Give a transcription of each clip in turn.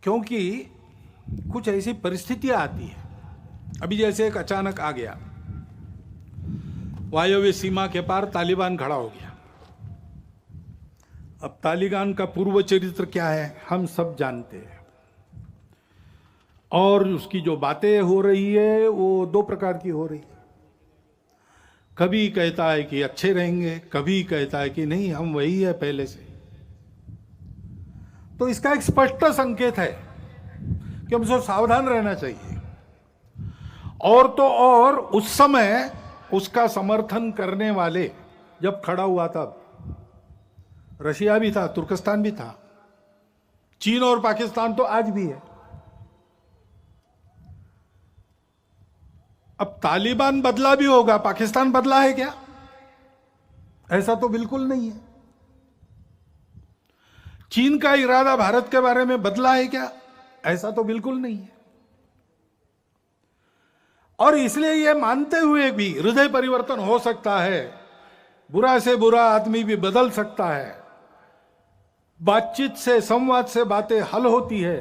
क्योंकि कुछ ऐसी परिस्थितियां आती है। अभी जैसे एक अचानक आ गया, वायव्य सीमा के पार तालिबान खड़ा हो गया। अब तालिबान का पूर्व चरित्र क्या है हम सब जानते हैं, और उसकी जो बातें हो रही है वो दो प्रकार की हो रही है। कभी कहता है कि अच्छे रहेंगे, कभी कहता है कि नहीं हम वही है पहले से। तो इसका एक स्पष्ट संकेत है कि हमसे सावधान रहना चाहिए। और तो और उस समय उसका समर्थन करने वाले जब खड़ा हुआ तब रशिया भी था, तुर्कस्तान भी था, चीन और पाकिस्तान तो आज भी है। अब तालिबान बदला भी होगा, पाकिस्तान बदला है क्या? ऐसा तो बिल्कुल नहीं है। चीन का इरादा भारत के बारे में बदला है क्या? ऐसा तो बिल्कुल नहीं है। और इसलिए यह मानते हुए भी हृदय परिवर्तन हो सकता है, बुरा से बुरा आदमी भी बदल सकता है, बातचीत से संवाद से बातें हल होती है,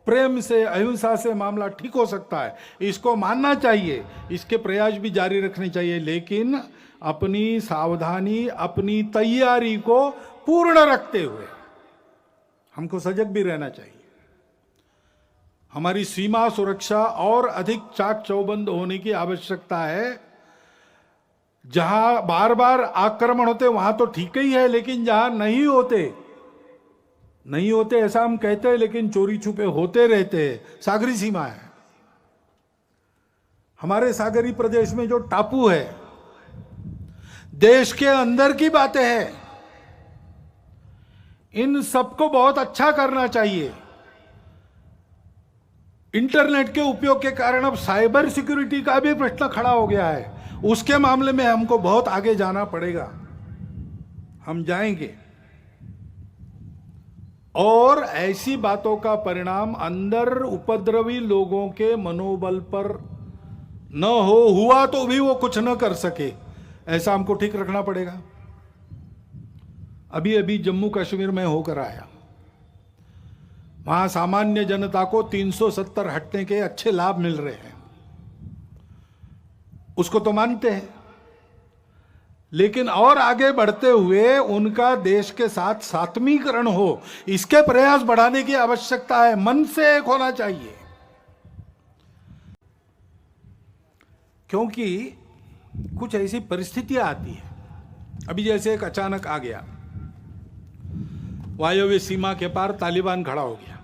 प्रेम से अहिंसा से मामला ठीक हो सकता है, इसको मानना चाहिए, इसके प्रयास भी जारी रखने चाहिए, लेकिन अपनी सावधानी अपनी तैयारी को पूर्ण रखते हुए हमको सजग भी रहना चाहिए। हमारी सीमा सुरक्षा और अधिक चाक चौबंद होने की आवश्यकता है। जहां बार बार आक्रमण होते वहां तो ठीक ही है, लेकिन जहां नहीं होते ऐसा हम कहते हैं, लेकिन चोरी छुपे होते रहते हैं। सागरी सीमा है, हमारे सागरी प्रदेश में जो टापू है, देश के अंदर की बातें हैं, इन सबको बहुत अच्छा करना चाहिए। इंटरनेट के उपयोग के कारण अब साइबर सिक्योरिटी का भी प्रश्न खड़ा हो गया है। उसके मामले में हमको बहुत आगे जाना पड़ेगा, हम जाएंगे। और ऐसी बातों का परिणाम अंदर उपद्रवी लोगों के मनोबल पर न हुआ तो भी वो कुछ न कर सके, ऐसा हमको ठीक रखना पड़ेगा। अभी अभी जम्मू कश्मीर में होकर आया, वहां सामान्य जनता को 370 हटने के अच्छे लाभ मिल रहे हैं, उसको तो मानते हैं, लेकिन और आगे बढ़ते हुए उनका देश के साथ सात्मीकरण हो, इसके प्रयास बढ़ाने की आवश्यकता है। मन से एक होना चाहिए, क्योंकि कुछ ऐसी परिस्थितियां आती है। अभी जैसे एक अचानक आ गया, वायव्य सीमा के पार तालिबान खड़ा हो गया।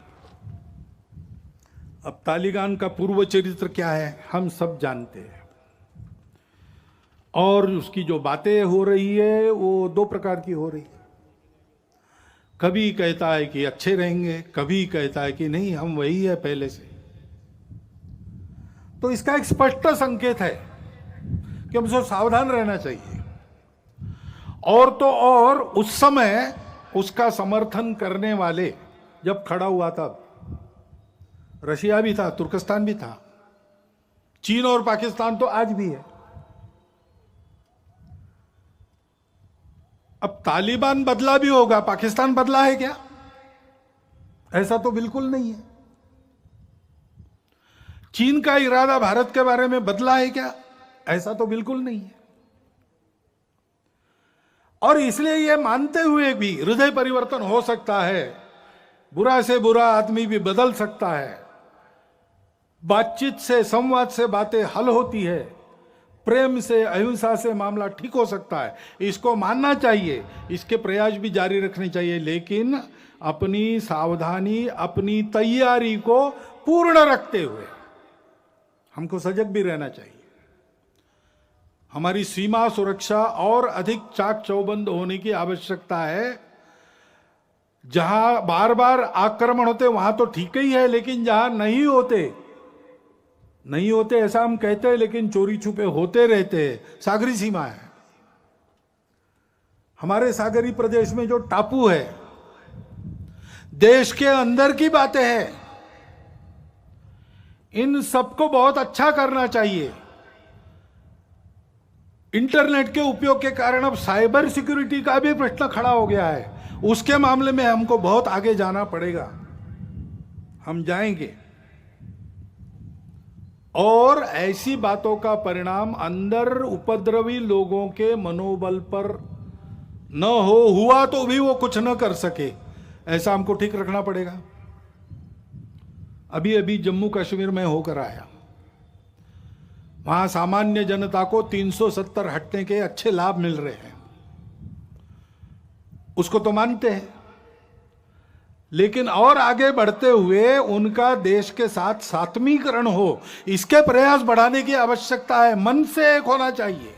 अब तालिबान का पूर्व चरित्र क्या है हम सब जानते हैं, और उसकी जो बातें हो रही है वो दो प्रकार की हो रही है। कभी कहता है कि अच्छे रहेंगे, कभी कहता है कि नहीं हम वही है पहले से। तो इसका एक स्पष्ट संकेत है कि हमसे सावधान रहना चाहिए। और तो और उस समय उसका समर्थन करने वाले जब खड़ा हुआ तब रशिया भी था, तुर्कस्तान भी था, चीन और पाकिस्तान तो आज भी है। अब तालिबान बदला भी होगा, पाकिस्तान बदला है क्या? ऐसा तो बिल्कुल नहीं है। चीन का इरादा भारत के बारे में बदला है क्या? ऐसा तो बिल्कुल नहीं है। और इसलिए यह मानते हुए भी हृदय परिवर्तन हो सकता है, बुरा से बुरा आदमी भी बदल सकता है, बातचीत से संवाद से बातें हल होती है, प्रेम से अहिंसा से मामला ठीक हो सकता है, इसको मानना चाहिए, इसके प्रयास भी जारी रखने चाहिए, लेकिन अपनी सावधानी अपनी तैयारी को पूर्ण रखते हुए हमको सजग भी रहना चाहिए। हमारी सीमा सुरक्षा और अधिक चाक चौबंद होने की आवश्यकता है। जहां बार बार आक्रमण होते वहां तो ठीक ही है, लेकिन जहां नहीं होते ऐसा हम कहते हैं, लेकिन चोरी छुपे होते रहते हैं। सागरी सीमा है, हमारे सागरी प्रदेश में जो टापू है, देश के अंदर की बातें हैं, इन सबको बहुत अच्छा करना चाहिए। इंटरनेट के उपयोग के कारण अब साइबर सिक्योरिटी का भी प्रश्न खड़ा हो गया है, उसके मामले में हमको बहुत आगे जाना पड़ेगा, हम जाएंगे, और ऐसी बातों का परिणाम अंदर उपद्रवी लोगों के मनोबल पर न हो, हुआ तो भी वो कुछ न कर सके, ऐसा हमको ठीक रखना पड़ेगा। अभी अभी जम्मू कश्मीर में होकर आया, वहां सामान्य जनता को 370 हटने के अच्छे लाभ मिल रहे हैं, उसको तो मानते हैं, लेकिन और आगे बढ़ते हुए उनका देश के साथ सात्मीकरण हो, इसके प्रयास बढ़ाने की आवश्यकता है। मन से एक होना चाहिए।